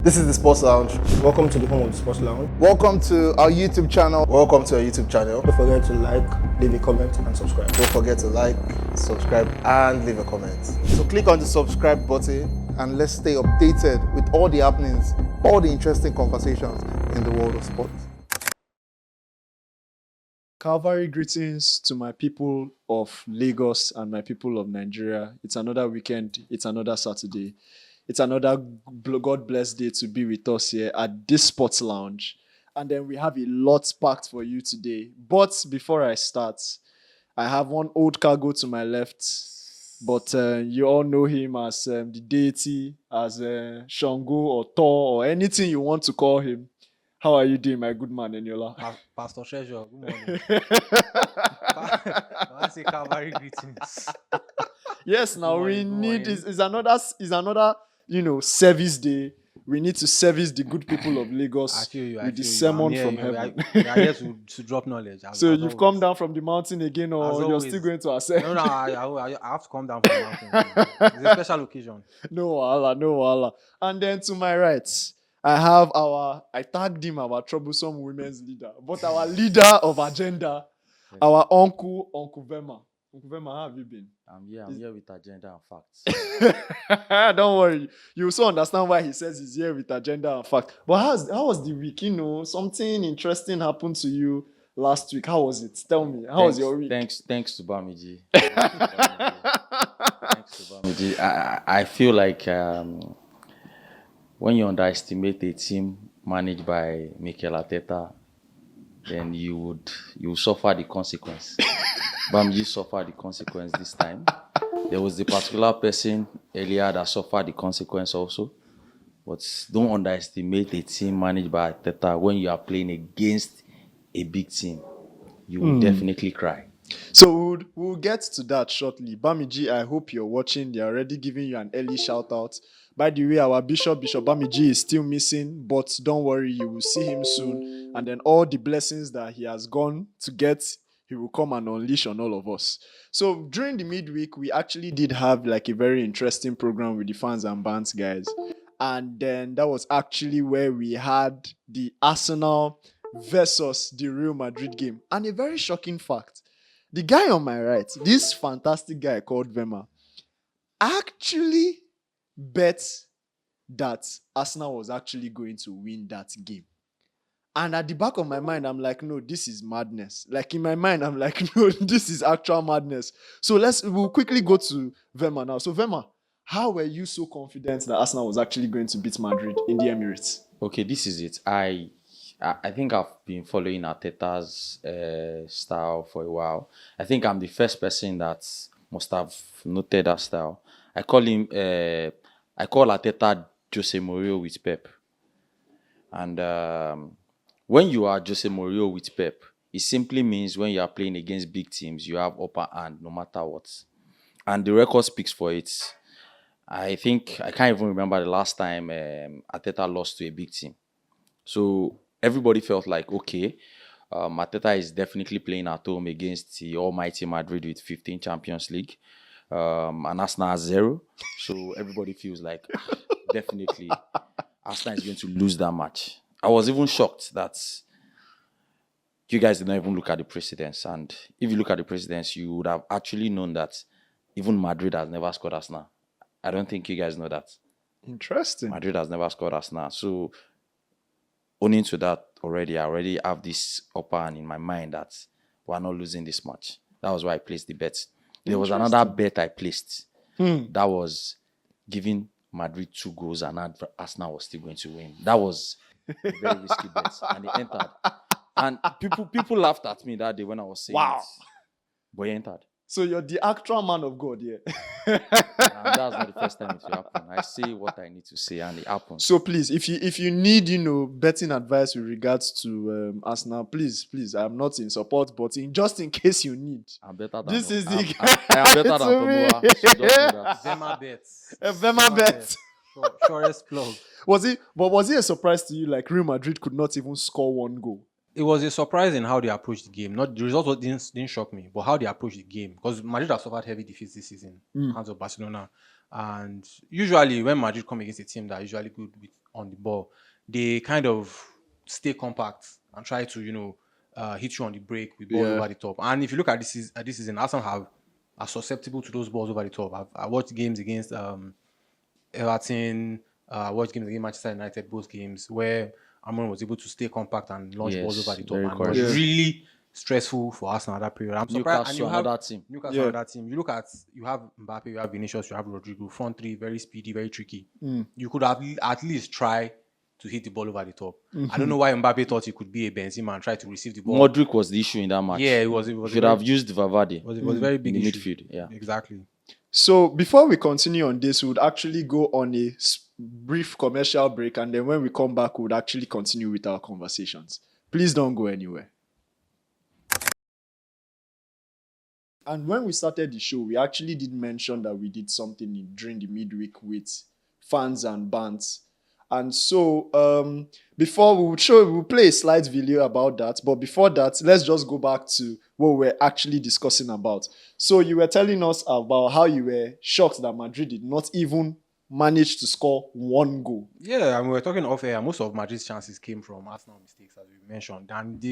This is the Sports Lounge. Welcome to the home of the Sports Lounge. Welcome to our YouTube channel. Welcome to our YouTube channel. Don't forget to like, leave a comment, and subscribe. Don't forget to like, subscribe, and leave a comment. So click on the subscribe button and let's stay updated with all the happenings, all the interesting conversations in the world of sports. Calvary greetings to my people of Lagos and my people of Nigeria. It's another weekend. It's another Saturday. It's another God bless day to be with us here at this Sports Lounge. And then we have a lot packed for you today. But before I start, I have one old cargo to my left. But you all know him as the deity, as Shango or Thor or anything you want to call him. How are you doing, my good man, Eniola? Pastor Treasure, good morning. I say Calvary greetings. Yes, now Good we morning, need good is another service day. We need to service the good people of Lagos I feel you. with the sermon from We heaven. are here to drop knowledge. So you've come down from the mountain again, or As you're always. still going to accept? No, I have to come down from the mountain. It's a special occasion. No wahala. And then to my right, I have I tagged him our troublesome women's leader, but our leader of agenda, our Uncle Vema. Uncle Vema, how have you been? I'm here with agenda and facts. Don't worry. You also understand why he says he's here with agenda and fact. But how was the week? Something interesting happened to you last week. How was it? Tell me. How was your week? Thanks to Bamiji. Thanks to Bamiji. I feel like when you underestimate a team managed by Mikel Arteta, then you suffer the consequence. Bamiji suffered the consequence this time. There was the particular person earlier that suffered the consequence also. But don't underestimate a team managed by Arteta when you are playing against a big team. You will definitely cry. So we'll get to that shortly. Bamiji, I hope you're watching. They're already giving you an early shout out. By the way, our Bishop Bamiji is still missing, but don't worry, you will see him soon. And then all the blessings that he has gone to get, he will come and unleash on all of us. So during the midweek, we actually did have like a very interesting program with the fans and bands guys. And then that was actually where we had the Arsenal versus the Real Madrid game. And a very shocking fact, the guy on my right, this fantastic guy called Vema, actually bet that Arsenal was actually going to win that game. And at the back of my mind, I'm like, no, this is madness. Like in my mind, I'm like, no, this is actual madness. So we'll quickly go to Vema now. So Vema, how were you so confident that Arsenal was actually going to beat Madrid in the Emirates? Okay, this is it. I think I've been following Arteta's style for a while. I think I'm the first person that must have noted that style. I call Arteta Jose Mourinho with Pep. And when you are Jose Mourinho with Pep, it simply means when you are playing against big teams, you have upper hand no matter what. And the record speaks for it. I think, I can't even remember the last time Arteta lost to a big team. So everybody felt like, okay, Arteta is definitely playing at home against the almighty Madrid with 15 Champions League. And Arsenal has 0. So everybody feels like, definitely, Arsenal is going to lose that match. I was even shocked that you guys did not even look at the precedents. And if you look at the precedents, you would have actually known that even Madrid has never scored Arsenal. I don't think you guys know that. Interesting. Madrid has never scored Arsenal. So, owning to that already, I already have this upper hand in my mind that we're not losing this match. That was why I placed the bet. There was another bet I placed that was giving Madrid 2 goals and Arsenal was still going to win. That was a very risky bet. And it entered. And people laughed at me that day when I was saying it. But it entered. So you're the actual man of God, yeah. And that's not the first time it will happen. I say what I need to say and it happens. So please, if you need, betting advice with regards to Arsenal, please, I'm not in support, but just in case you need. I'm better than This is the I am better than Tomoa. So just know that. Vema bets. Vema bet. Surest plug. Was it a surprise to you like Real Madrid could not even score 1 goal? It was a surprise in how they approached the game. Not the result didn't shock me, but how they approached the game. Because Madrid have suffered heavy defeats this season, hands of Barcelona. And usually when Madrid come against a team that are usually good with on the ball, they kind of stay compact and try to, hit you on the break with ball over the top. And if you look at this season, Arsenal are susceptible to those balls over the top. I watched games against Everton, watched games against Manchester United, both games where Amon was able to stay compact and launch balls over the top. And it was really stressful for Arsenal at that period. I'm surprised. And you have Newcastle, another team. You have Mbappe, you have Vinicius, you have Rodrigo. Front three, very speedy, very tricky. You could have at least try to hit the ball over the top. I don't know why Mbappe thought he could be a Benzema and try to receive the ball. Montjuic was the issue in that match. Yeah, it was. Should have used Valverde. It was a very big in the issue. midfield. Yeah, exactly. So before we continue on this, we would actually go on a brief commercial break, and then when we come back, we would actually continue with our conversations. Please don't go anywhere. And when we started the show, we actually did mention that we did something during the midweek with fans and bands. And so before we'll play a slight video about that. But before that, let's just go back to what we're actually discussing about. So you were telling us about how you were shocked that Madrid did not even manage to score one goal. Yeah, and we were talking off air. Most of Madrid's chances came from Arsenal mistakes, as we mentioned. And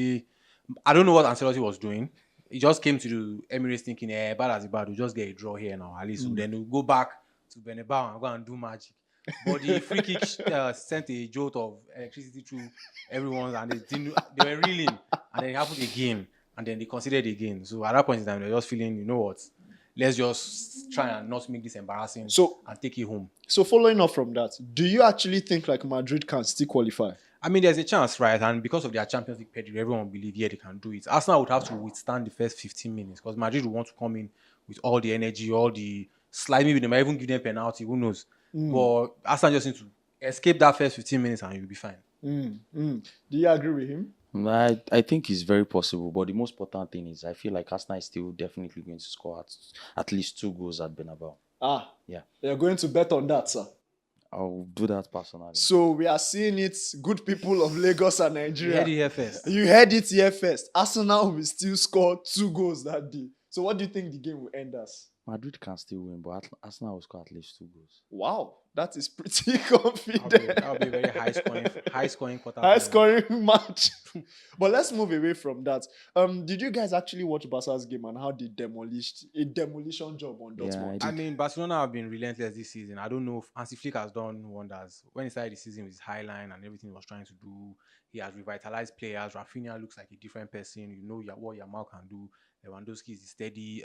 I don't know what Ancelotti was doing. He just came to the Emirates thinking, bad as bad, we'll just get a draw here now. At least then we'll go back to Bernabeu and go and do magic. But the free kick sent a jolt of electricity through everyone, and they were reeling, and then it happened again, and then they considered again. So at that point in time, they're just feeling, you know what, let's just try and not make this embarrassing and take it home. So following up from that, do you actually think like Madrid can still qualify? I mean, there's a chance, right? And because of their Champions League pedigree, everyone will believe, they can do it. Arsenal would have to withstand the first 15 minutes because Madrid will want to come in with all the energy, all the slide. Maybe they might even give them penalty, who knows? But Arsenal just need to escape that first 15 minutes and you'll be fine. Do you agree with him? I think it's very possible, but the most important thing is I feel like Arsenal is still definitely going to score at least 2 goals at Bernabeu. Yeah. You're going to bet on that, sir? I'll do that personally. So we are seeing it, good people of Lagos and Nigeria. You heard it here first. Arsenal will still score 2 goals that day. So what do you think the game will end as? Madrid can still win, but Arsenal will score at least 2 goals. Wow, that is pretty confident. That'll be a very high scoring quarter. High scoring match. But let's move away from that. Did you guys actually watch Barca's game and how they demolished a demolition job on Dortmund? Yeah, I mean, Barcelona have been relentless this season. I don't know if Hansi Flick has done wonders. When he started the season with his high line and everything he was trying to do, he has revitalized players. Rafinha looks like a different person. You know what Yamal can do. Lewandowski is a steady,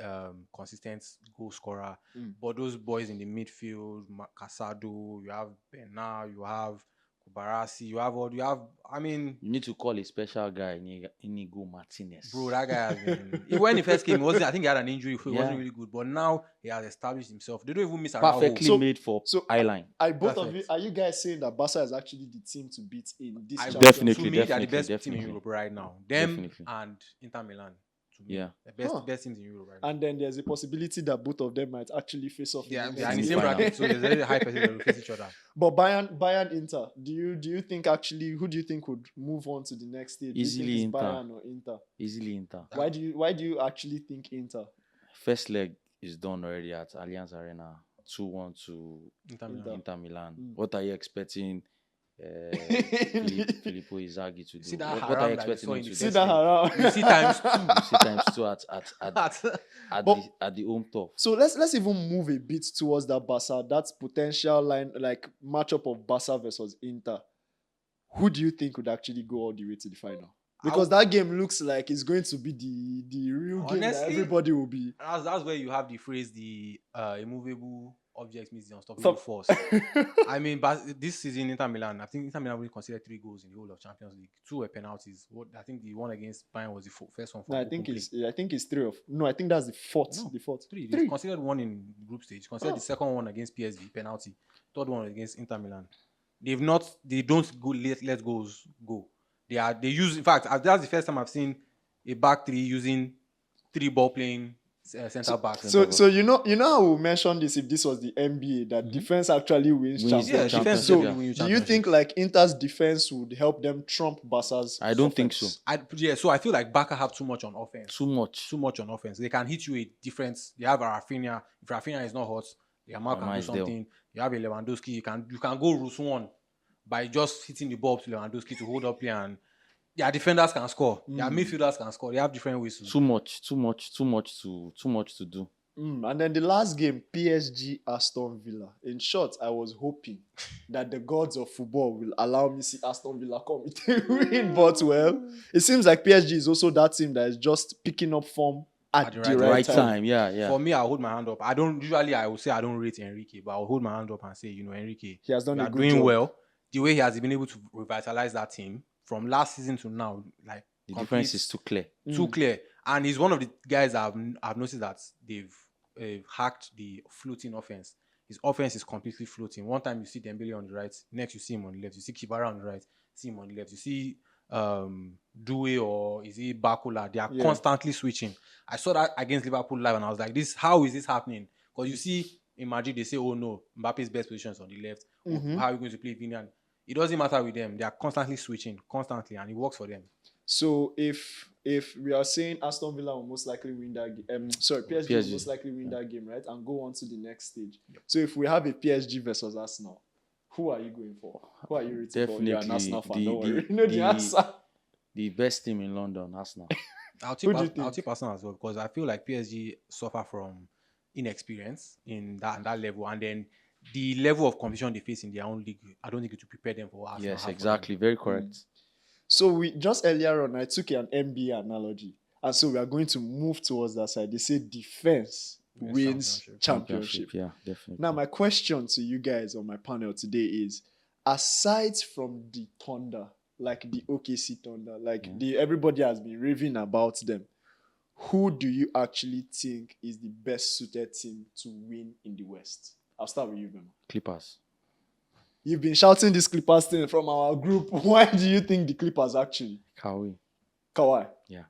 consistent goal scorer. But those boys in the midfield, Casado, you have Bernal, you have Kubarasi, you need to call a special guy, Inigo Martinez. Bro, that guy has been... When he first came, I think he had an injury, so he wasn't really good. But now he has established himself. They don't even miss Araujo. Perfectly made for I-line. Both of you, are you guys saying that Barca is actually the team to beat in this Champions League? Definitely, they are the best team in Europe right now. Them and Inter Milan. Yeah, the best teams in Europe right now. And then there's a possibility that both of them might actually face off. They are in the same bracket, so there's a very high percentage that will face each other. But Bayern Inter, do you think actually, who do you think would move on to the next stage? Easily Inter. Bayern or Inter? Easily Inter. Why do you actually think Inter? First leg is done already at Allianz Arena, 2-1 to Inter Milan. What are you expecting? Filippo Inzaghi to do. What are you expecting him to do? See that around. You see times 2. You see times 2 at the home top. So let's even move a bit towards that Barca, that potential line like matchup of Barca versus Inter. Who do you think would actually go all the way to the final? Because that game looks like it's going to be the real game that everybody will be. That's where you have the phrase, the immovable object means the unstoppable force. I mean, but this season, Inter Milan, I think Inter Milan will consider 3 goals in the whole of Champions League. 2 were penalties. I think the one against Bayern was the first one. No, I think it's 3 of. No, I think that's the fourth. No, the fourth. 3. They considered 1 in group stage. Considered the second one against PSG, penalty. 3rd one against Inter Milan. They don't go let goals go. They use, in fact, that's the first time I've seen a back 3 using 3 ball playing center backs. So you know how we mentioned this if this was the NBA that defense actually wins championships. Yeah, defense. So do you think like Inter's defense would help them trump Barca's? I don't think so. So I feel like Barca have too much on offense. Too much on offense. They can hit you a difference. They have a Rafinha. If Rafinha is not hot, Yamal can do something. You have a Lewandowski. You can go Rousseau. by just hitting the ball to Lewandowski to hold up play, and their defenders can score, their midfielders can score. They have different whistles. Too much to do. And then the last game, PSG Aston Villa. In short, I was hoping that the gods of football will allow me see Aston Villa come to win. But well, it seems like PSG is also that team that is just picking up form at the right time. Yeah. For me, I'll hold my hand up. I will say I don't rate Enrique, but I'll hold my hand up and say, Enrique, he has done a good doing job. well. The way he has been able to revitalize that team from last season to now, like the difference is too clear. Too clear. And he's one of the guys I've noticed that they've hacked the floating offense. His offense is completely floating. One time you see Dembele on the right, next you see him on the left. You see Kibara on the right, see him on the left. You see Doué or is it Bakula? They are constantly switching. I saw that against Liverpool live and I was like, how is this happening? Because you see in Madrid, they say, oh no, Mbappe's best position is on the left. How are you going to play Vini? It doesn't matter with them. They are constantly switching, and it works for them. So if we are saying Aston Villa will most likely win that game, PSG will most likely win that game, right? And go on to the next stage. Yep. So if we have a PSG versus Arsenal, who are you going for? Who are you rooting for? You're an Arsenal fan, don't worry. You know the answer. The best team in London, Arsenal. I'll tip Arsenal as well because I feel like PSG suffer from inexperience in that level, and then the level of competition they face in their own league, I don't think it will prepare them for Arsenal. Yes, exactly. Very correct. So we just earlier on, I took an NBA analogy, and so we are going to move towards that side. They say defense wins championship. Yeah, definitely. Now, my question to you guys on my panel today is: aside from the Thunder, like the OKC Thunder, like everybody has been raving about them, who do you actually think is the best suited team to win in the West? I'll start with you, Bema. Clippers. You've been shouting this Clippers thing from our group. Why do you think the Clippers actually? Kawhi. Yeah.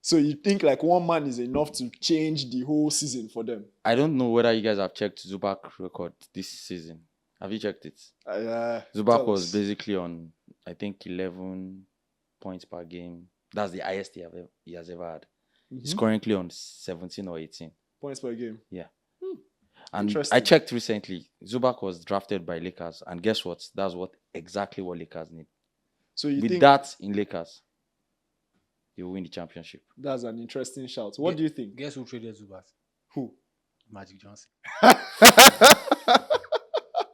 So you think like one man is enough to change the whole season for them? I don't know whether you guys have checked Zubac's record this season. Have you checked it? Zubac was basically on, I think, 11 points per game. That's the highest he has ever had. He's currently on 17 or 18 points per game. Yeah. And I checked recently, Zubac was drafted by Lakers, and guess what? That's exactly what Lakers need. So you with think that in Lakers, they will win the championship. That's an interesting shout. What do you think? Guess who traded Zubac? Who? Magic Johnson.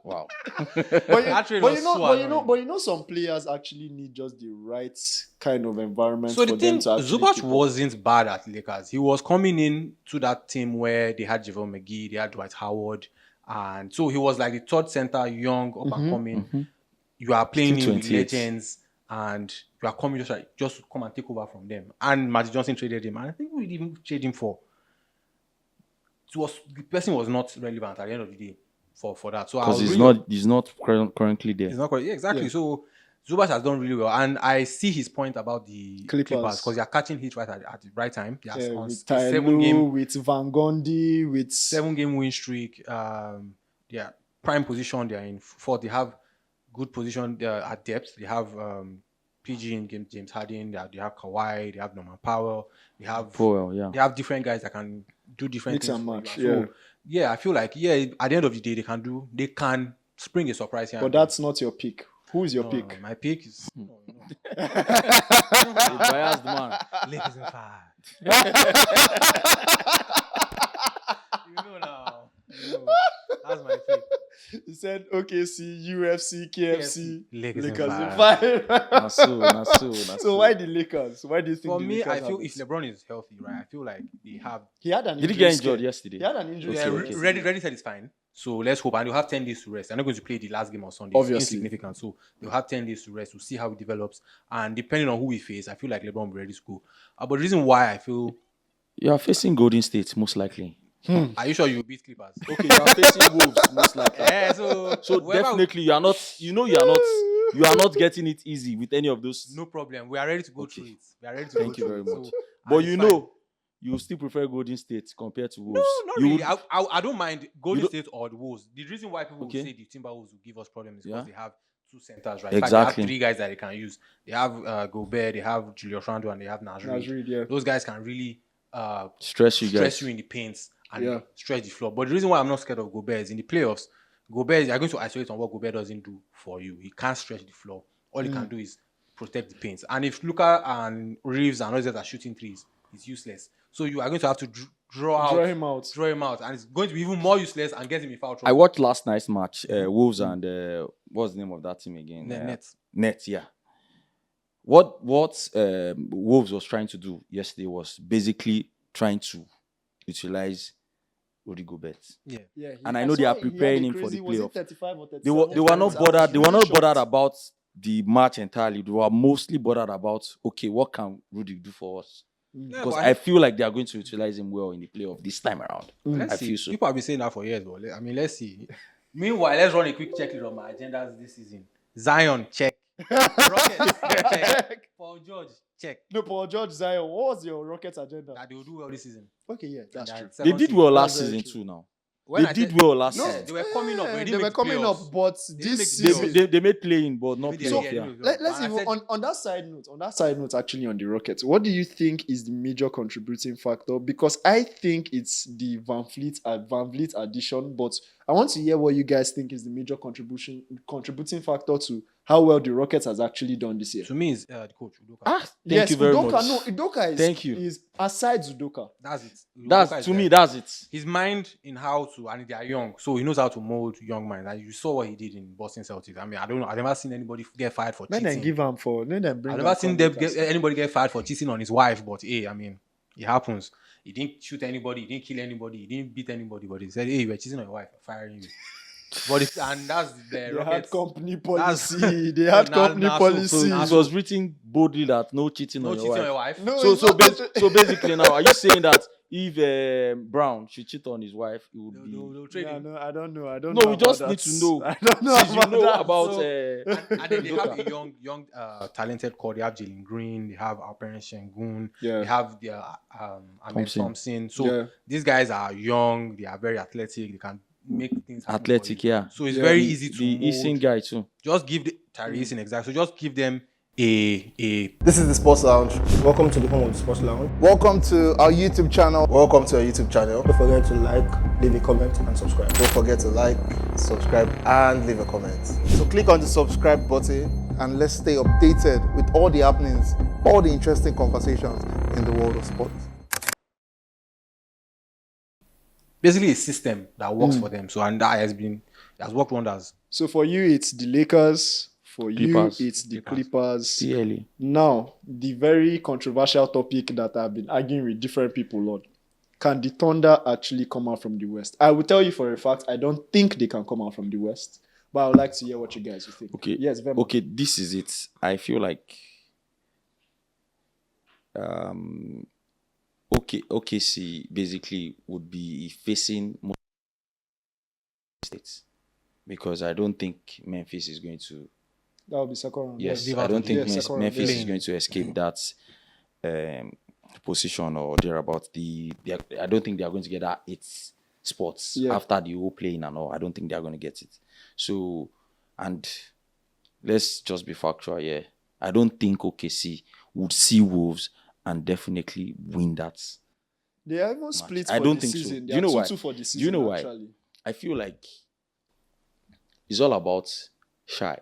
Wow. But you know, some players actually need just the right kind of environment for them to actually. Zubac wasn't bad at Lakers. He was coming in to that team where they had JaVale McGee, they had Dwight Howard, and so he was like the third center, young, up and coming. You are playing in with legends, and you are coming just to come and take over from them. And Magic Johnson traded him, and I think we didn't even trade him for. The person was not relevant at the end of the day. For that, so because he's not currently there. He's not currently, exactly. Yeah. So Zubac has done really well, and I see his point about the Clippers because they are catching hit right at the right time. They are on with Tyloo, with Van Gundy, with 7-game win streak. Yeah, prime position. They are in fourth. They have good position at depth. They have PG in game, James Harden. They have Kawhi. They have Norman Powell. They have They have different guys that can do different mix things. And match. So, yeah, I feel like at the end of the day they can spring a surprise here. But that's not your pick. Who is your pick? No, my pick is The biased man. Lakers in 5. You know now. That's my pick. He said OKC, UFC, KFC, Lakers in in 5. So why the Lakers? Why do you think? For the me, Lakers I feel have if LeBron is healthy, right, I feel like they have. He had an Did injury. he get injured yesterday? He had an injury. Yeah, Okay. Ready said it's fine. So let's hope, and they'll have 10 days to rest. They're not going to play the last game on Sunday. Obviously. It's insignificant. So they'll have 10 days to rest. We'll see how it develops. And depending on who we face, I feel like LeBron will be ready to go. But the reason why I feel You are facing Golden State, most likely. Are you sure you beat Clippers? Okay, you are facing Wolves, most likely. Yeah, so definitely you are not getting it easy with any of those. No problem. We are ready to go through it. We are ready to Thank go you through very it. much. So, But and you it's know, you still prefer Golden State compared to Wolves. No, not really. I don't mind Golden State or the Wolves. The reason why people will say the Timberwolves will give us problems is because they have two centers, right? Exactly. In fact, they have 3 guys that they can use. They have Gobert, they have Julius Randle, and they have Naz Reid. Those guys can really stress you in the paints and stretch the floor. But the reason why I'm not scared of Gobert is in the playoffs, Gobert, you're going to isolate on what Gobert doesn't do for you. He can't stretch the floor. All he can do is protect the paint. And if Luka and Reeves and others are shooting threes, it's useless. So you are going to have to draw him out, and it's going to be even more useless and get him in foul trouble. I watched last night's match, Wolves and what's the name of that team again? Nets, yeah. What Wolves was trying to do yesterday was basically trying to utilize Rudy Gobert. Yeah. And I know they are preparing him for the playoff. 35 or 37? They were not bothered. They were not bothered about the match entirely. They were mostly bothered about, okay, what can Rudy do for us? Because I feel like they are going to utilize him well in the playoff this time around. I feel so. People have been saying that for years, but I mean, let's see. Meanwhile, let's run a quick checklist on my agendas this season. Zion, check. Rockets, check. Paul George, check. No, Paul George, Zion. What was your Rockets agenda? That they will do well this season. Okay, yeah, that's true. They did well last season too now. They did well last season. They were coming up. They were coming up, but this season they made playing, but not playing. Let's even on that side note, actually on the Rockets, what do you think is the major contributing factor? Because I think it's the Van Vliet addition, but I want to hear what you guys think is the major contributing factor to how well the Rockets has actually done this year. To me, it's the coach Udoka. Thank you very much. No, Udoka is aside Udoka. That's it. That's it. His mind in how to, and they are young, so he knows how to mold young minds. And you saw what he did in Boston Celtics. I mean, I don't know. I've never seen anybody get fired for cheating. I've never seen anybody get fired for cheating on his wife. But hey, I mean, it happens. He didn't shoot anybody. He didn't kill anybody. He didn't beat anybody. But he said, "Hey, we're cheating on your wife. I'm firing you." And that's the Rockets. Had company policy. They had company policy. It was written boldly that no cheating on your wife. No, so basically now, are you saying that if Brown should cheat on his wife, it would be... No, trade him. No, I don't know. No, we just need to know. I don't know about and then they have a young talented core. They have Jalen Green. They have Alperen Şengün. Yeah. They have their Ahmed Thompson. So these guys are young. They are very athletic. They can make things happen. Athletic, yeah. So it's very easy to the Eastern guy too. Just give the Eastern exactly. So just give them a. This is the Sports Lounge. Welcome to the home of the Sports Lounge. Welcome to our YouTube channel. Welcome to our YouTube channel. Don't forget to like, leave a comment, and subscribe. Don't forget to like, subscribe, and leave a comment. So click on the subscribe button and let's stay updated with all the happenings, all the interesting conversations in the world of sports. Basically, a system that works for them. So and that has worked wonders. So for you, it's the Lakers. For Clippers. you, it's the Clippers. CLE. Now, the very controversial topic that I've been arguing with different people on. Can the Thunder actually come out from the West? I will tell you for a fact, I don't think they can come out from the West. But I would like to hear what you guys think. Okay. Yes, very Okay, this is it. I feel like OKC basically would be facing most states because I don't think Memphis is going to. That will be second round. Yes, I don't think Memphis is going to escape that position or thereabout. I don't think they are going to get that 8 spots after the whole playing and all. I don't think they are going to get it. So, and let's just be factual here. I don't think OKC would see Wolves and definitely win that. They are even split I for don't the think season. so. Do you know why? For the season, Do you know why? actually. I feel like it's all about Shai.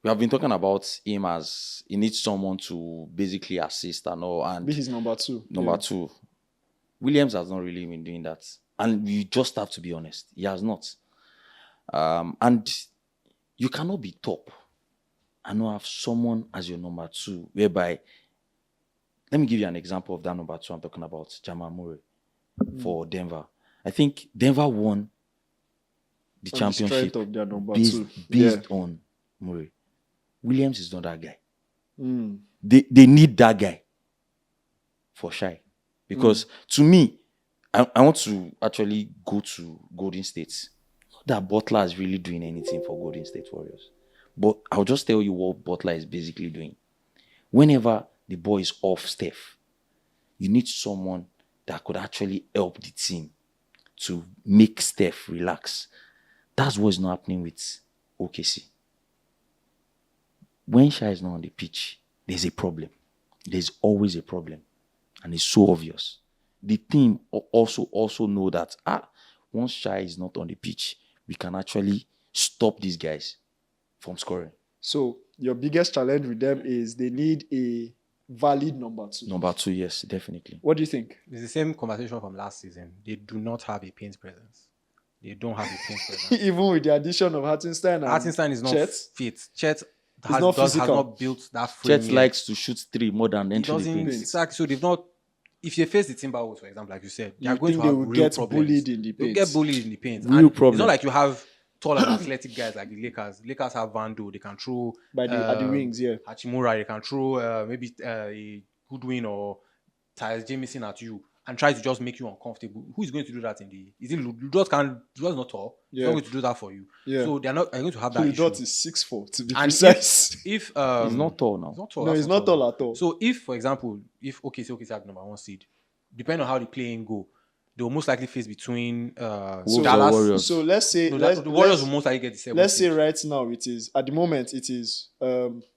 We have been talking about him as he needs someone to basically assist and all. And Be his number 2. Number 2. Williams has not really been doing that. And you just have to be honest. He has not. And you cannot be top and not have someone as your number 2, whereby, let me give you an example of that number 2 I'm talking about, Jamal Murray for Denver. I think Denver won the championship of their number based on Murray. Williams is not that guy. They need that guy for Shai. Because to me, I want to actually go to Golden State. Not that Butler is really doing anything for Golden State Warriors. But I'll just tell you what Butler is basically doing. Whenever the ball is off Steph, you need someone that could actually help the team to make Steph relax. That's what's not happening with OKC. When Shai is not on the pitch, there's a problem. There's always a problem. And it's so obvious. The team also know that, once Shai is not on the pitch, we can actually stop these guys from scoring. So your biggest challenge with them is they need a valid number 2. Number 2, yes, definitely. What do you think? It's the same conversation from last season. They do not have a paint presence. They don't have a paint presence. Even with the addition of Hartenstein and Hartenstein is not Chet, fit. Chet not has physical. not built that frame. Chet yet. likes to shoot 3 more than He entry the doesn't paint. exactly. So they've not. If you face the Timberwolves, for example, like you said, they you are going think to they have will real get problems. bullied in the They'll paint? get bullied in the paint. Real And problem. It's not like you have tall and athletic guys like the Lakers. Lakers have Vando. They can throw At the wings, yeah. Hachimura. They can throw maybe a Goodwin or Tyus Jamison at you and try to just make you uncomfortable. Who is going to do that in the? Is it Ludot? Ludot not tall. Yeah. He's not going to do that for you. Yeah. So they're going to have that issue. Dot is 6'4" to be And precise. If He's not tall now. he's not tall. No, that's he's not tall at all. So if, for example, if OKC have number 1 seed, depending on how the playing go, they will most likely face between Wolves or Dallas. Warriors. So let's say No, let's, the Warriors let's, will most likely get the 7th let's say seed. right now it is at the moment it is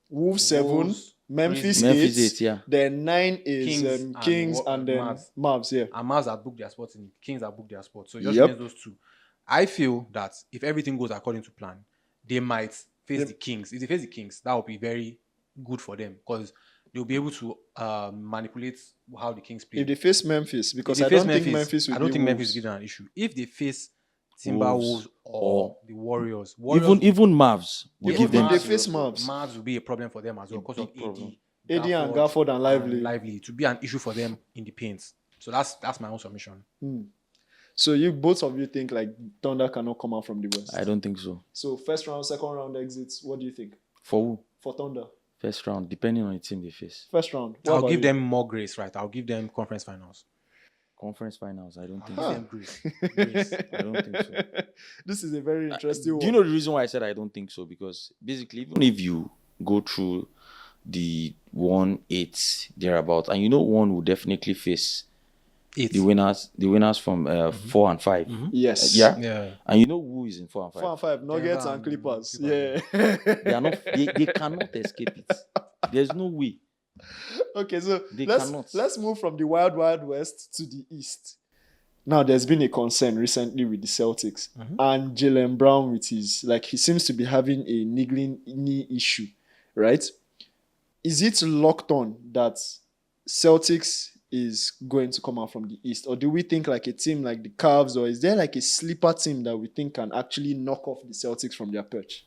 Wolves 7, Wolves, Memphis Memphis 8, 8, yeah. then 9 is Kings and and then Mavs. Mavs, yeah. And Mavs have booked their spots in Kings have booked their spots. So it just Yep. remains those 2. I feel that if everything goes according to plan, they might face the Kings. If they face the Kings, that would be very good for them because they'll be able to manipulate how the Kings play. If they face Memphis, because If I they don't face think Memphis will I don't be think Memphis Wolves. will be an issue. If they face Timberwolves or the Warriors, Even Mavs will Even give them. if they face Mavs. Mavs will be a problem for them as well because of big problem. AD and Gafford and Lively. to be an issue for them in the paint. So that's my own submission. So you both of you think like Thunder cannot come out from the West. I don't think so. So first round, second round exits, what do you think? For who? For Thunder. First round, depending on the team they face. First round. What I'll about give you? them more grace, right? I'll give them conference finals. Conference finals, I don't think I'll so. give them grace. I don't think so. This is a very interesting Do one. you know the reason why I said I don't think so? Because basically, even if you go through the 1-8 thereabout, and one will definitely face the winners from 4 and 5. Yes. Yeah. And you know who is in 4 and 5? 4 and 5, Nuggets Denver and Clippers. Clippers. Yeah. They are not. They cannot escape it. There's no way. Okay, so They let's cannot. let's move from the wild west to the east. Now, there's been a concern recently with the Celtics and Jaylen Brown with his he seems to be having a niggling knee issue, right? Is it locked on that Celtics is going to come out from the east, or do we think like a team like the Cavs, or is there like a sleeper team that we think can actually knock off the Celtics from their perch?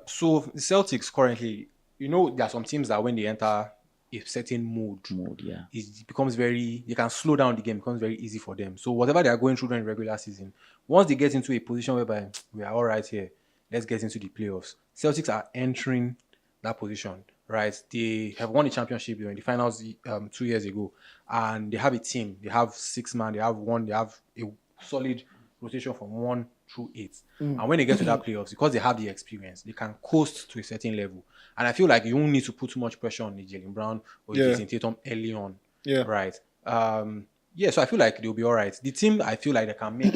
So the Celtics currently, there are some teams that when they enter a certain mode, Yeah. it becomes they can slow down the game, becomes very easy for them. So whatever they are going through during the regular season, once they get into a position whereby we are all right here, let's get into the playoffs. Celtics are entering that position, right? They have won a championship during the finals 2 years ago, and they have a team. They have 6 man. They have a solid rotation from 1 through 8. And when they get to that playoffs, because they have the experience, they can coast to a certain level. And I feel like you won't need to put too much pressure on the Jaylen Brown or Jason Tatum early on. Yeah. Right. So I feel like they'll be all right. The team, I feel like they can make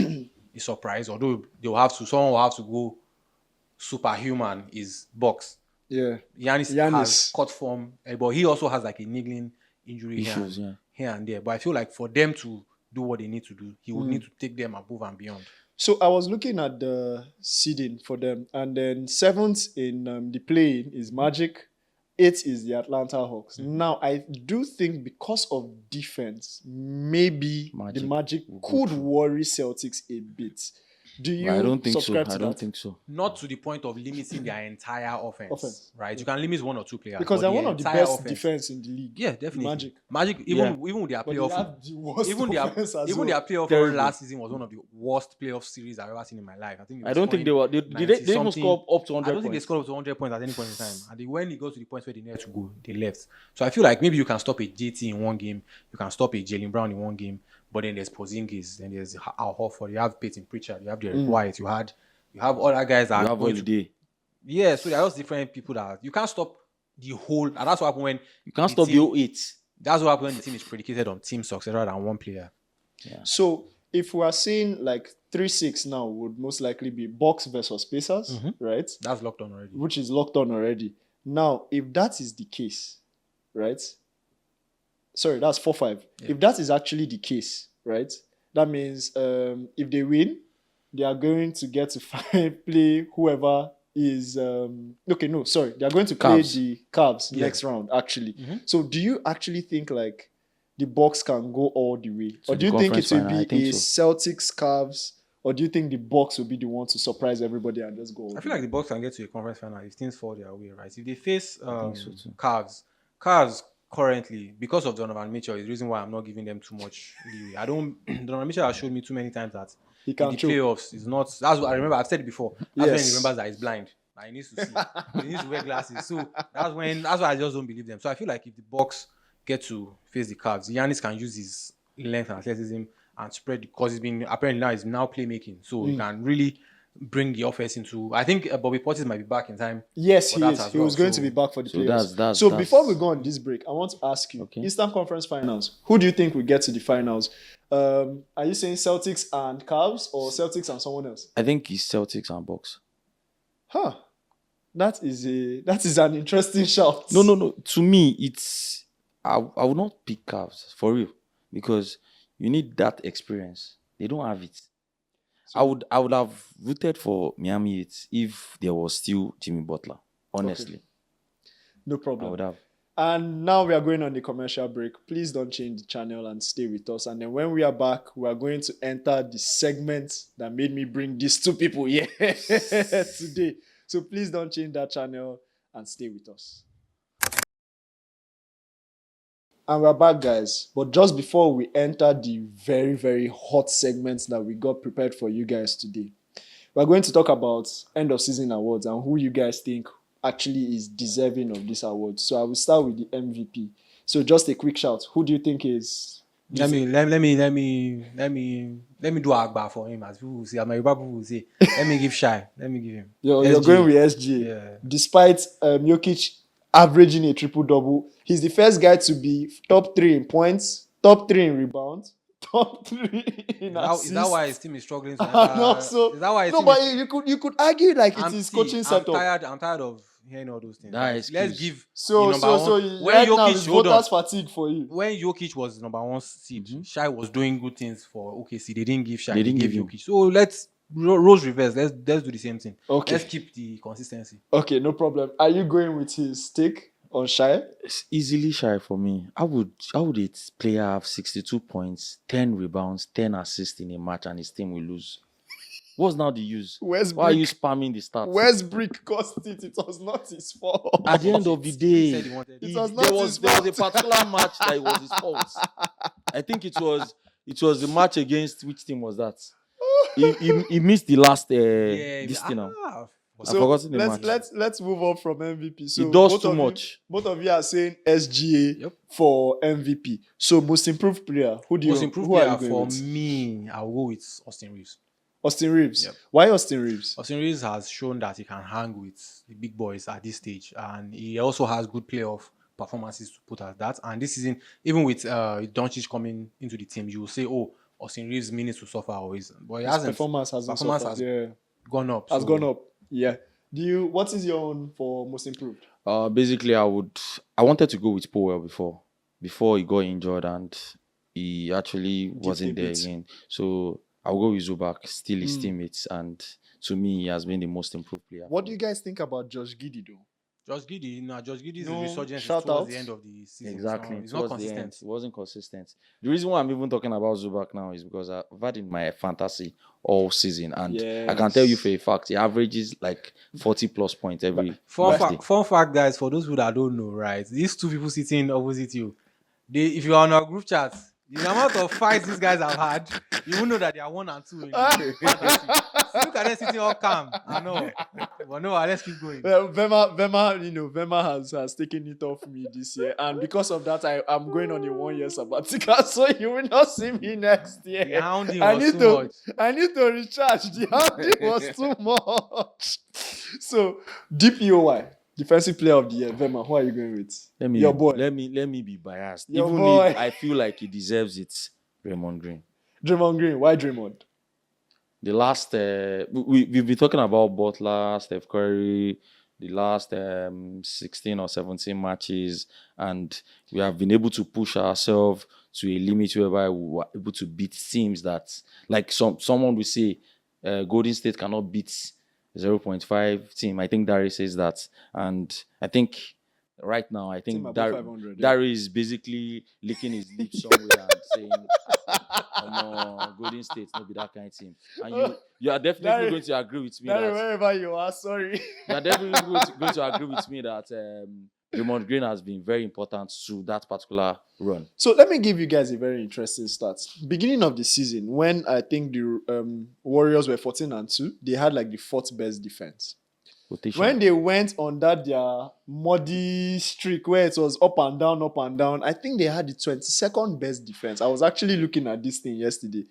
a surprise, although someone will have to go superhuman, is Bucks. Yeah. Giannis has cut form, but he also has like a niggling injury Issues, here and there. But I feel like for them to do what they need to do, he would need to take them above and beyond. So I was looking at the seeding for them, and then 7th in the play-in is Magic, 8th is the Atlanta Hawks. Now, I do think because of defense, maybe the Magic could worry Celtics a bit. Do you I don't think so. subscribe to I don't that? think so. Not to the point of limiting their entire offense. Right? You can limit 1 or 2 players. Because but they're one of the entire best defense in the league. Yeah, definitely. Magic. Even with their But they playoff, have the worst even their offense as even well. their playoff run last season was one of the worst playoff series I've ever seen in my life. I think. I don't think they were. Did they even score up to 100 I don't think they points? scored up to 100 points at any point in time. And when it goes to the points where they needed to go, they left. So I feel like maybe you can stop a JT in one game, you can stop a Jaylen Brown in one game, but then there's Porzingis, then there's Al Horford, you have Peyton Pritchard, you have Derek White, you have other guys that You are have going Holiday. Yeah, so there are just different people that you can't stop the whole. And that's what happened when You can't stop team, the 08. That's what happened when the team is predicated on team success rather than one player. So if we are seeing like 3-6 now, would most likely be Bucks versus Pacers, right? That's locked on already. Which is locked on already. Now, if that is the case, right? Sorry, that's 4-5. Yeah. If that is actually the case, right? That means if they win, they are going to get to play whoever is okay. No, sorry, they are going to play Cavs. the Cavs next round. Actually, so do you actually think like the Bucks can go all the way, or the do you think it conference will final, I be think a so. Celtics Cavs, or do you think the Bucks will be the one to surprise everybody and just go? All I the feel like the Bucks can get to a conference final if things fall their way, right? If they face think so too. Cavs currently, because of Donovan Mitchell, is the reason why I'm not giving them too much leeway. I don't. Donovan Mitchell has showed me too many times that He in can the choke. playoffs is not. That's what I remember. I've said it before. That's when he Yes. remembers that he's blind. That he needs to see. He needs to wear glasses. So that's why I just don't believe them. So I feel like if the Bucks get to face the Cavs, Giannis can use his length and athleticism and spread because he's now playmaking. So he can really bring the offense into. I think Bobby Portis might be back in time. Yes, for he that is. as He well. was going to So- be back for the So playoffs. that's- so that's- before we go on this break, I want to ask you: Okay. Eastern Conference Finals. Who do you think will get to the finals? Are you saying Celtics and Cavs or Celtics and someone else? I think it's Celtics and Bucks. Huh. That is an interesting shout. No. To me, it's I would not pick Cavs for real because you need that experience. They don't have it. I would have rooted for Miami Heat if there was still Jimmy Butler. Honestly, No I problem. would have. And now we are going on the commercial break. Please don't change the channel and stay with us. And then when we are back, we are going to enter the segment that made me bring these two people here today. So please don't change that channel and stay with us. And we're back, guys. But just before we enter the very, very hot segments that we got prepared for you guys today, we're going to talk about end of season awards and who you guys think actually is deserving of this award. So I will start with the MVP. So just a quick shout. Who do you think is? Let me do Agba for him, as people will say. As my Yoruba people will say. Let me give Shy. Let me give him. You're SGA. going with SGA. Yeah. Despite Jokic averaging a triple-double, he's the first guy to be top 3 in points, top 3 in rebounds, top 3 in assists. Is that why his team is struggling? To And enter- also, is that why his no, team but is- you could argue like it I'm- is see, coaching setup. I'm tired of hearing all those things. That Like, excuse. let's give So the number one. When right now Jokic, is hold on. voters fatigue for you. When Jokic was the number one seed, Shai was doing good things for OKC. They didn't give Shai. They They didn't gave give him. Jokic. So let's roles reverse. Let's do the same thing. Okay. Let's keep the consistency. Okay, no problem. Are you going with his take on Shai? It's easily Shy for me. How would a player have 62 points, 10 rebounds, 10 assists in a match, and his team will lose? What's now the use? Why are you spamming the stats? Westbrook cost it. It was not his fault. At the end of the He said day, he wanted. It was there not was his there was a fault. particular match that it was his fault. I think it was the match against which team was that? He missed the last this thing now. I've forgotten the match. let's move on from MVP. So He does both too of you- much. Both of you are saying SGA Yep. for MVP. So most improved player. Who do you? Most improved who are player you going for with? me, I'll go with Austin Reeves. Austin Reeves. Yep. Why Austin Reeves? Austin Reeves has shown that he can hang with the big boys at this stage, and he also has good playoff performances to put at that. And this season, even with Doncic coming into the team, you will say, "Oh, Austin Reeves' minutes to suffer always," but he His hasn't. performance has Gone up. has so- gone up. Yeah. What is your own for most improved? Basically, I wanted to go with Powell before he got injured and he actually wasn't there bit. again. So I'll go with Zubac, still his teammates, and to me, he has been the most improved player. What do you guys think about Josh Giddey though? Josh Giddey's No resurgence is shout towards outs? the end of the season. Exactly. It's not Towards the end, consistent. it wasn't consistent. The reason why I'm even talking about Zubac now is because I've had in my fantasy all season, and I can tell you for a fact he averages like 40 plus points every Wednesday. Fun fact, guys, for those who that don't know, right? These two people sitting opposite you, if you are on our group chat, the amount of fights these guys have had, you will know that they are 1 and 2 in fantasy. Look at them sitting all calm. I know. But no, let's keep going. Well, Vema has taken it off me this year, and because of that, I'm going on a 1-year sabbatical, so you will not see me next year. The hounding I was need too to much. I need to recharge. The hounding was too much. So DPOY, defensive player of the year, Vema, who are you going with? Your boy. Let me be biased. Your Even boy. if I feel like he deserves it, Raymond Green. Draymond Green. Why Draymond? The last we've been talking about Butler, Steph Curry, the last 16 or 17 matches, and we have been able to push ourselves to a limit whereby we were able to beat teams that, like someone will say, Golden State cannot beat 0.5 team. I think Dari says that. And I think right now, I think Team above 500, yeah. Dari is basically licking his lips somewhere and saying, Golden State not be that kind of team. And you are definitely Dari, going to agree with me Dari, that wherever you are, sorry. you are definitely going to agree with me that Raymond Green has been very important to that particular run. So let me give you guys a very interesting stat. Beginning of the season, when I think the Warriors were 14-2, they had like the 4th best defense. Rotation. When they went on that their muddy streak where it was up and down, I think they had the 22nd best defense. I was actually looking at this thing yesterday.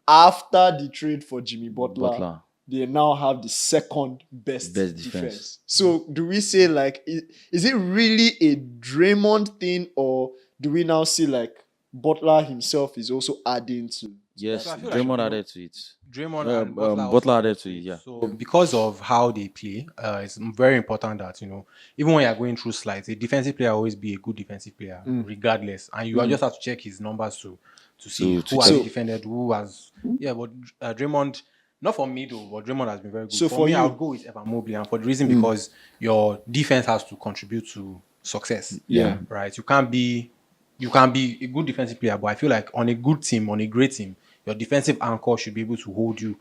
After the trade for Jimmy Butler. They now have the 2nd best defense. So do we say like, is it really a Draymond thing, or do we now see like Butler himself is also adding to? Yes, So I feel Draymond like, added to it. Draymond and Butler added to it, yeah. So because of how they play, it's very important that, even when you're going through slides, a defensive player will always be a good defensive player, regardless. And you just have to check his numbers to see who has defended, who has... Yeah, but Draymond... Not for me though, but Draymond has been very good. So for me, you, I'll go with Evan Mobley, and for the reason because your defense has to contribute to success. Yeah. Right. You can be a good defensive player, but I feel like on a good team, on a great team, your defensive anchor should be able to hold you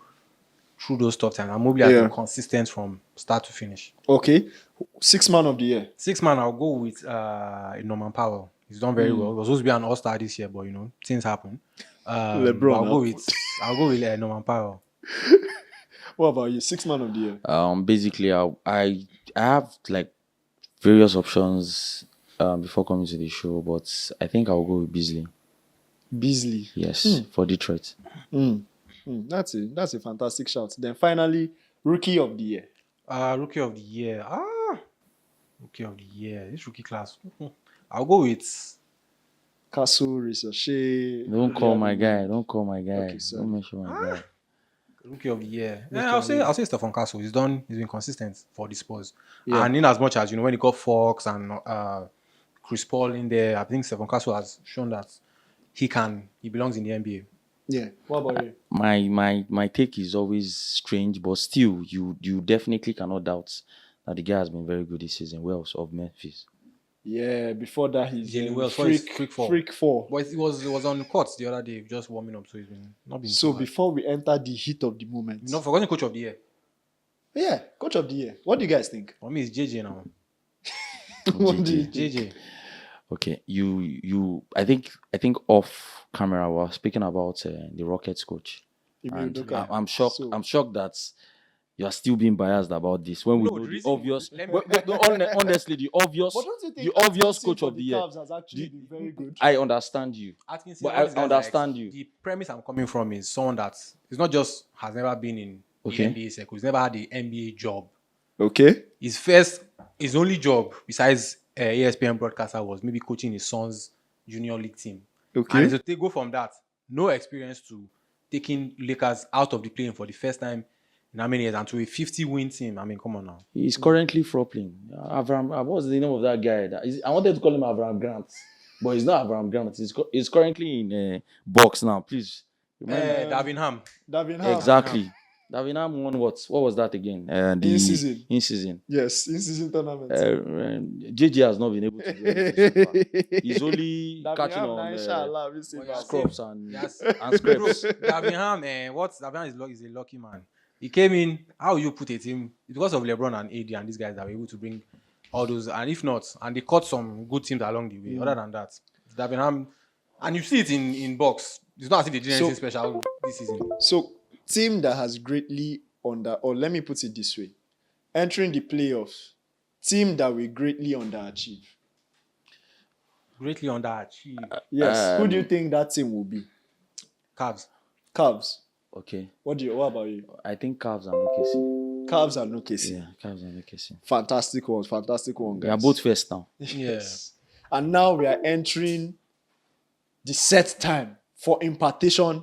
through those tough times. And Mobley has been consistent from start to finish. Okay. 6th man of the year. 6th man, I'll go with Norman Powell. He's done very well. He was supposed to be an all-star this year, but things happen. LeBron. I'll go with Norman Powell. What about you? 6th man of the year. Basically, I have like various options before coming to the show, but I think I'll go with Beasley. Beasley. Yes, for Detroit. That's a fantastic shout. Then finally, rookie of the year. Rookie of the year. Rookie of the year. This rookie class. I'll go with Castle, Ricochet. Don't call my guy. Okay, sorry. Don't mention my guy. Rookie of the year. I'll say Stephen Castle. He's been consistent for the Spurs. Yeah. And in as much as when he got Fox and Chris Paul in there, I think Stephen Castle has shown that he belongs in the NBA. Yeah. What about you? My take is always strange, but still you definitely cannot doubt that the guy has been very good this season. Wells of Memphis. Yeah, before that he's Jalen Wells, freak four. But it was on court the other day, just warming up, so he's not been. So before we enter the heat of the moment, not forgotten coach of the year. Yeah, coach of the year. What do you guys think? For me, it's JJ now. What do you think? JJ. Okay, I think off camera we were speaking about the Rockets coach. And I'm shocked. So- I'm shocked that you are still being biased about this when we know the obvious. Honestly, the obvious, But don't you think the obvious Atkinson coach for of the the year. Cavs has actually been very good? I understand you, Atkinson, but all I these guys understand you. The premise I'm coming from is someone that is not just has never been in Okay. the NBA circle. He's never had the NBA job. Okay. His only job besides ESPN broadcaster was maybe coaching his son's junior league team. Okay. And so they go from that, no experience, to taking Lakers out of the play for the first time in how many years, and to a 50-win team. I mean, come on now. He's currently flopping. What's the name of that guy? I wanted to call him Avram Grant, but he's not Avram Grant. He's currently in box now. Please remember. Davinham. Exactly. Davinham won what? What was that again? In-season. In-season. Yes, in-season tournament. JJ has not been able to do anything so far. He's only catching on scrubs and scrapes. Davinham is a lucky man. He came in. How you put a team? Because of LeBron and AD and these guys that were able to bring all those. And if not, and they caught some good teams along the way. Other than that, Davinham, and you see it in box. It's not as if they did anything special this season. So, team that has greatly or let me put it this way, entering the playoffs, team that will greatly underachieve. Greatly underachieved. Yes. Who do you think that team will be? Cavs. Okay. What about you? I think Cavs and OKC. Cavs and OKC. Yeah, Cavs and OKC. Fantastic one, guys. They are both first now. Yes. And now we are entering the set time for impartation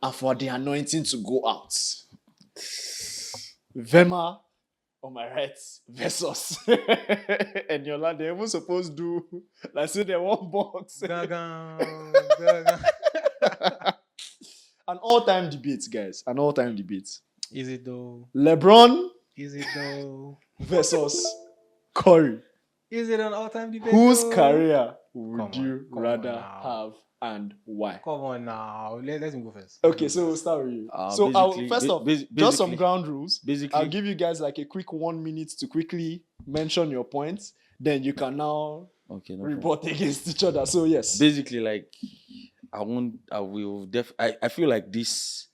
and for the anointing to go out. Vema on my right versus Eniola. They even supposed to do like say they one box. An all-time debate, guys. An all-time debate. Is it though? LeBron Is it though? versus Curry. Is it an all-time debate? Whose though? career would Come on, you come rather on now. have and why? Come on now. Let me go first. Okay, so we'll start with you. Uh, So I'll, basically- first ba- off, bas- just some basically- ground rules. Basically, I'll give you guys like a quick 1 minute to quickly mention your points. Then you can now okay, no problem. report against each other. So yes. Basically, like I feel like this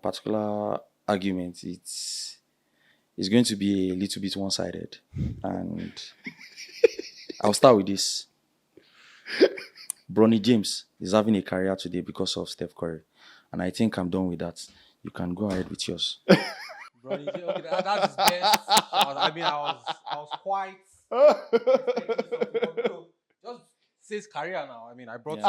particular argument it's going to be a little bit one-sided, and I'll start with this. Bronny James is having a career today because of Steph Curry, and I think I'm done with that. You can go ahead with yours. Bro, okay, that is best. I was quite expecting something. No, just says career now. I mean, I brought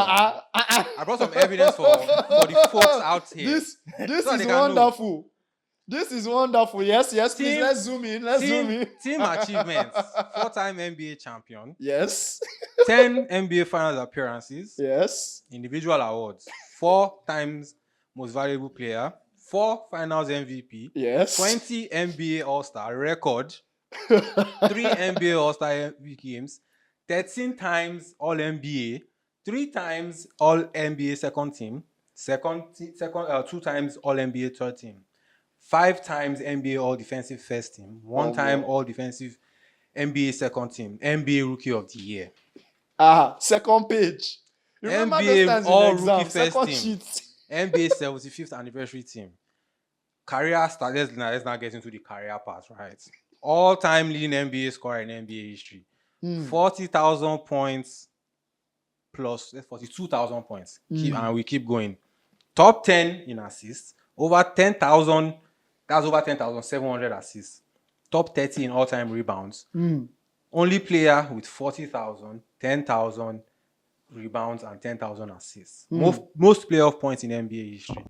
some evidence for the folks out here. This So is they can know. wonderful. This is wonderful. Yes, please. Team- Let's zoom in. Team achievements: 4-time NBA champion, Yes. 10 NBA Finals appearances, Yes. individual awards, 4 times most valuable player, 4 Finals MVP, Yes. 20 NBA All-Star record, 3 NBA All-Star MVP games, 13 times All-NBA, 3 times All-NBA second team, 2 times All-NBA third team, 5 times NBA All-Defensive first team, 1 time All-Defensive NBA second team, NBA Rookie of the Year. Second page. Remember NBA those times in all the exam. rookie first Second team. sheet. NBA 75th anniversary team. Career start. Let's now get into the career part, right? All-time leading NBA scorer in NBA history. 40,000 points plus 42,000 points. And we keep going. Top 10 in assists. Over 10,000. That's over 10,700 assists. Top 30 in all-time rebounds. Only player with 40,000, 10,000 rebounds and 10,000 assists. Most playoff points in NBA history.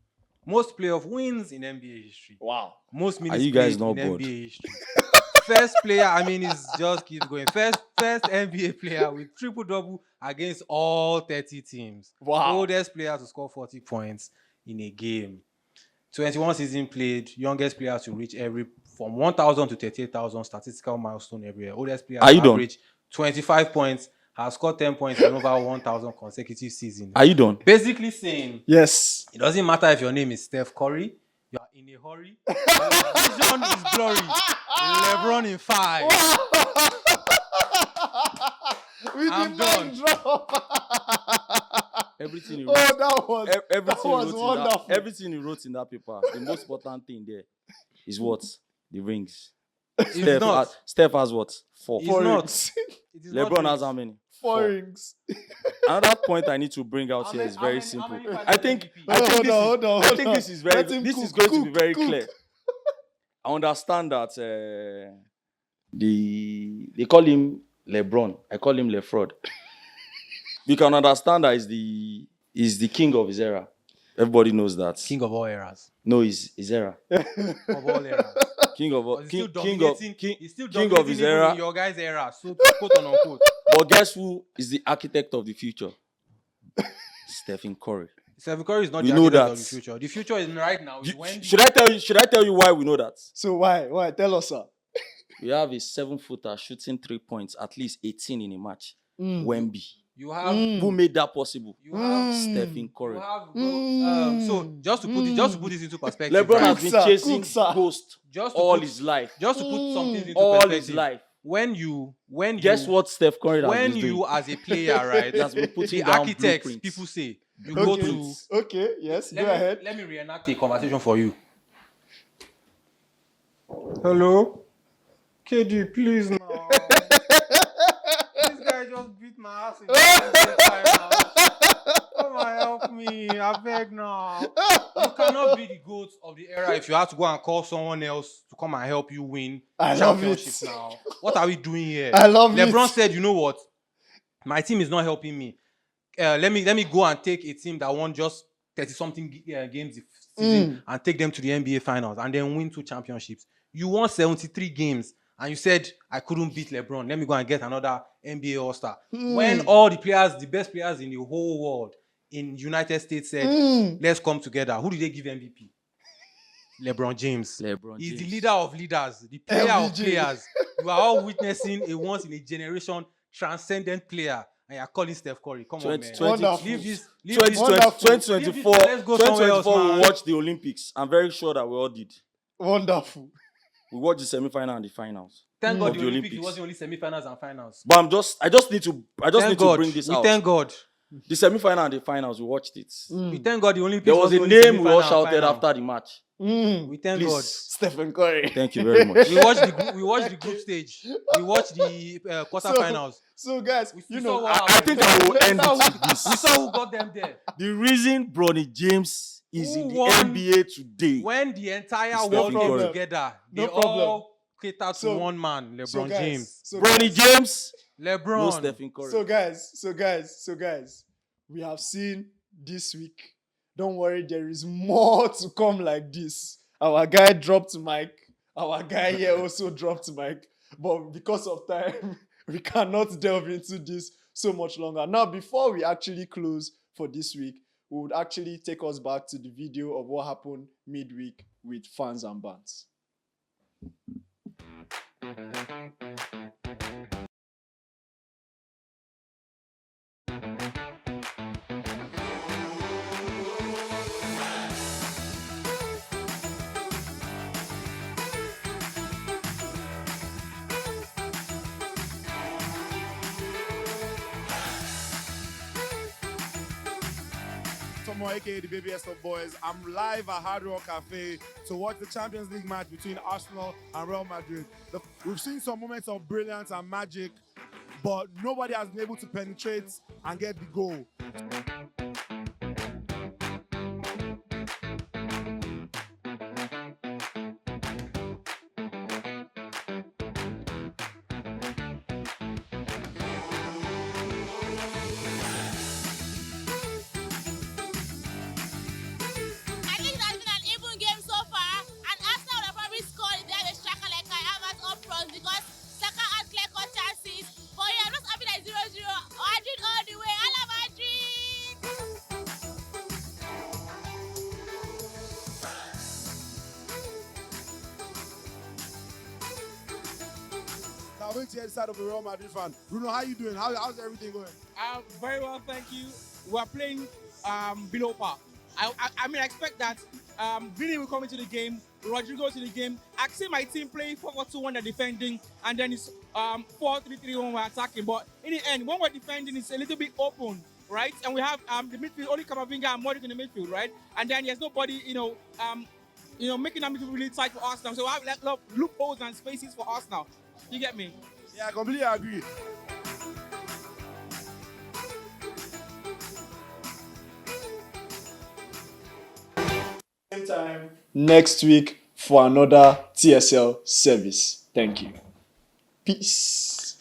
Most playoff wins in NBA history. Wow. Most minutes you guys played not in bored? NBA history. First player, I mean, it just keeps going. First NBA player with triple-double against all 30 teams. Wow. Oldest player to score 40 points in a game. 21 season played. Youngest player to reach from 1,000 to 38,000 statistical milestone every year. Oldest player Are you to done? average 25 points. Has scored 10 points in over 1,000 consecutive seasons. Are you done? Basically saying, Yes. it doesn't matter if your name is Steph Curry, you are in a hurry. Your vision is blurry. LeBron in 5. We I'm did done. not drop. Everything you Oh, wrote, that was everything, was you wrote wonderful. everything you wrote in that paper. The most important thing there is what? The rings. It's not. Steph has what? 4. It's not. rings. It is not LeBron has rigged. how many? 4 rings. Another point I need to bring out How here many- is how very many- how simple. many finals I think MVP? I think Hold this on, is hold on, I hold think on. this is very Let him this is cook, going to be very cook. clear. I understand that they call him LeBron. I call him LeFraud. You can understand that he's the king of his era. Everybody knows that. King of all eras. No, his era. Of all eras. King of all, But he's still king of dominating. king, He's still king of dominating his even era. in your guys' era. So quote on unquote. But guess who is the architect of the future? Stephen Curry. Stephen Curry is not We the know architect that. of the future. The future is right now. It's when Should I tell you why we know that? So why? Why? Tell us, sir. We have a 7-footer shooting 3 points, at least 18 in a match. Wemby. you have Who made that possible? you have Stephen you Curry. have so just to put this into perspective. LeBron right? has been sir, chasing cook, sir. ghost Just to all put- his life. Just to put something into All perspective. his life. When you Guess what Steph Curry has when been you doing? as a player, right? He has been putting the down architects, blueprints. people say you go to. Okay, yes, go ahead. Let me reenact the conversation for you. Hello, KD, please now. This guy just beat my ass in the time now. Come and help me, I beg now. You cannot be the GOAT of the era if you have to go and call someone else to come and help you win I love championship it. now. What are we doing here? I love LeBron it. said, you know what? My team is not helping me. Let me go and take a team that won just 30-something games this season and take them to the NBA Finals and then win 2 championships. You won 73 games and you said, I couldn't beat LeBron. Let me go and get another NBA All-Star. When all the players, the best players in the whole world in United States said, let's come together. Who did they give MVP? LeBron James. He's the leader of leaders, the player of players. You are all witnessing a once-in-a-generation transcendent player. And you're calling Steph Curry. Come on, man. Leave this. 2024, Let's go somewhere else, we man. watched the Olympics. I'm very sure that we all did. Wonderful. We watched the semi-final and the finals. Thank God of the Olympics wasn't only semi-finals and finals. But I just need to bring this out. Thank God. The semi-final and the finals, we watched it. We thank God the Olympics. There was a name we all shouted after the match. We thank God. Stephen Curry. Thank you very much. We watched the group stage. We watched the quarterfinals. So guys, I think I will end it with this. We saw who got them there. The reason Bronny James is in the won NBA today. When the entire Stephen world came Curry. together, they No problem. all catered to one man, LeBron James. Bronny James, LeBron. no Stephen Curry. So guys, we have seen this week. Don't worry, there is more to come like this. Our guy dropped mic. Our guy here also dropped mic. But because of time, we cannot delve into this so much longer. Now, before we actually close for this week, we would actually take us back to the video of what happened midweek with fans and bands. Tomo, aka the Baby Esther Boys. I'm live at Hard Rock Cafe to watch the Champions League match between Arsenal and Real Madrid. We've seen some moments of brilliance and magic, but nobody has been able to penetrate and get the goal. Now, wait to the side of a Real Madrid fan. Bruno, how you doing? How's everything going? Very well, thank you. We're playing below par. I mean, I expect that Vinny will come into the game, Rodrigo to the game. I see my team playing 4-4-2 when they're defending, and then it's 4-3-3 when we're attacking. But in the end, when we're defending, it's a little bit open, right? And we have the midfield, only Camavinga and Montjuic in the midfield, right? And then there's nobody, making that midfield really tight for Arsenal. So I have a lot of loopholes and spaces for Arsenal. You get me? Yeah, I completely agree. Same time next week for another TSL service. Thank you. Peace.